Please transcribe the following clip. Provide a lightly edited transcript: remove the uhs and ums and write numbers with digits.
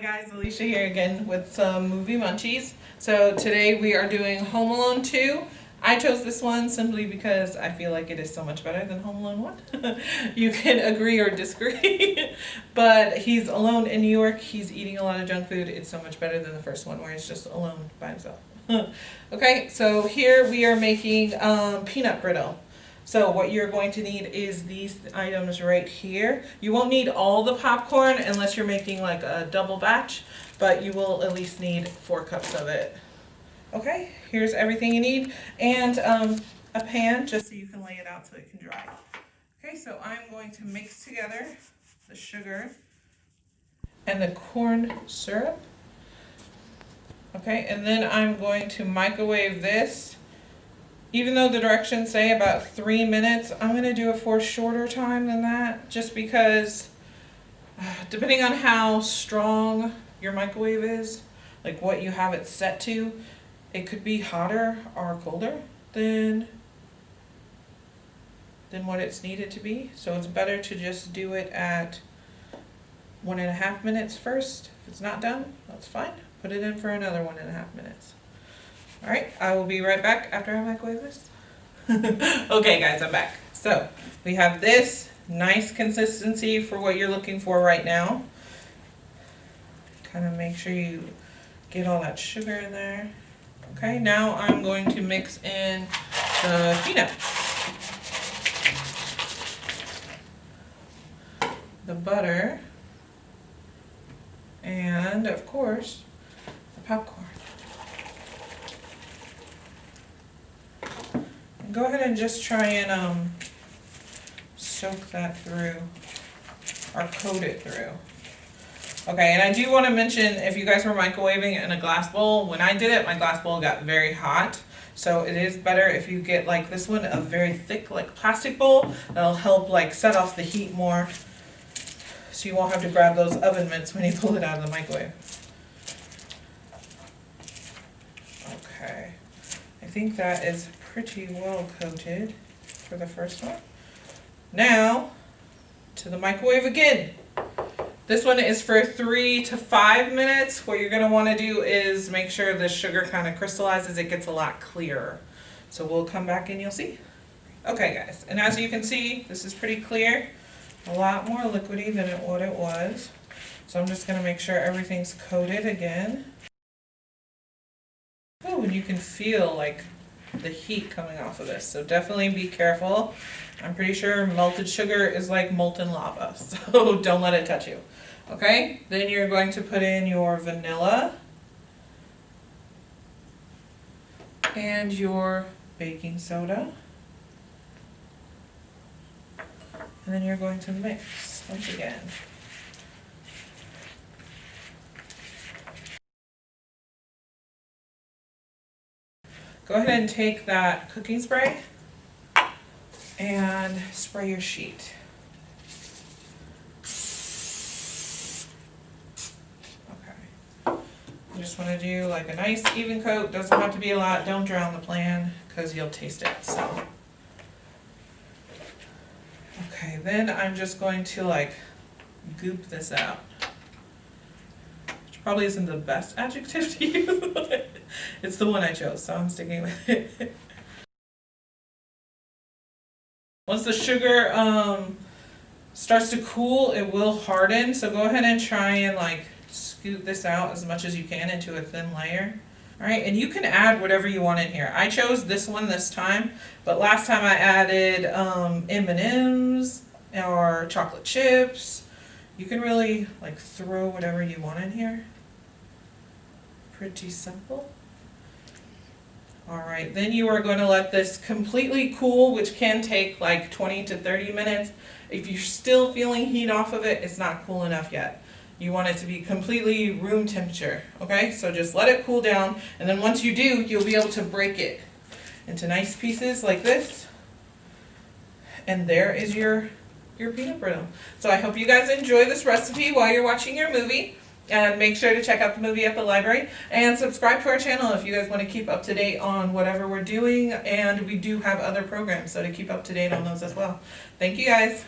guys, Alysha here again with some movie munchies. So today we are doing Home Alone 2. I chose this one simply because I feel like it is so much better than Home Alone 1. You can agree or disagree, but he's alone in New York, he's eating a lot of junk food. It's so much better than the first one where he's just alone by himself. Okay, so here we are making peanut brittle. So what you're going to need is these items right here. You won't need all the popcorn unless you're making like a double batch, but you will at least need 4 cups of it. Okay, here's everything you need, and a pan just so you can lay it out so it can dry. Okay, so I'm going to mix together the sugar and the corn syrup. Okay, and then I'm going to microwave this. Even though the directions say about 3 minutes, I'm going to do it for a shorter time than that, just because depending on how strong your microwave is, like what you have it set to, it could be hotter or colder than what it's needed to be. So it's better to just do it at 1.5 minutes first. If it's not done, that's fine. Put it in for another 1.5 minutes. Alright, I will be right back after I microwave this. Okay guys, I'm back. So, we have this nice consistency for what you're looking for right now. Kind of make sure you get all that sugar in there. Okay, now I'm going to mix in the peanut, the butter, and of course, the popcorn. Go ahead and just try and soak that through or coat it through. Okay, and I do want to mention, if you guys were microwaving in a glass bowl, when I did it, my glass bowl got very hot. So it is better if you get like this one, a very thick like plastic bowl. That'll help like set off the heat more, so you won't have to grab those oven mitts when you pull it out of the microwave. Okay, I think that is pretty well coated for the first one. Now to the microwave again. This one is for 3 to 5 minutes. What you're going to want to do is make sure the sugar kind of crystallizes. It gets a lot clearer. So we'll come back and you'll see. Okay guys, and as you can see, this is pretty clear. A lot more liquidy than what it was. So I'm just going to make sure everything's coated again. Oh, and you can feel like the heat coming off of this, so definitely be careful. I'm pretty sure melted sugar is like molten lava, so don't let it touch you. Okay, then you're going to put in your vanilla and your baking soda, and then you're going to mix once again. Go ahead and take that cooking spray and spray your sheet. Okay. You just want to do like a nice even coat. Doesn't have to be a lot. Don't drown the pan because you'll taste it. So. Okay, then I'm just going to like goop this out. Which probably isn't the best adjective to use, but it's the one I chose, so I'm sticking with it. Once the sugar starts to cool, it will harden, so go ahead and try and like scoot this out as much as you can into a thin layer. Alright, and you can add whatever you want in here. I chose this one this time, but last time I added M&Ms or chocolate chips. You can really like throw whatever you want in here. Pretty simple. Alright, then you are going to let this completely cool, which can take like 20 to 30 minutes. If you're still feeling heat off of it, it's not cool enough yet. You want it to be completely room temperature, okay? So just let it cool down, and then once you do, you'll be able to break it into nice pieces like this. And there is your peanut brittle. So I hope you guys enjoy this recipe while you're watching your movie. And make sure to check out the movie at the library and subscribe to our channel if you guys want to keep up to date on whatever we're doing. And we do have other programs, so to keep up to date on those as well. Thank you guys.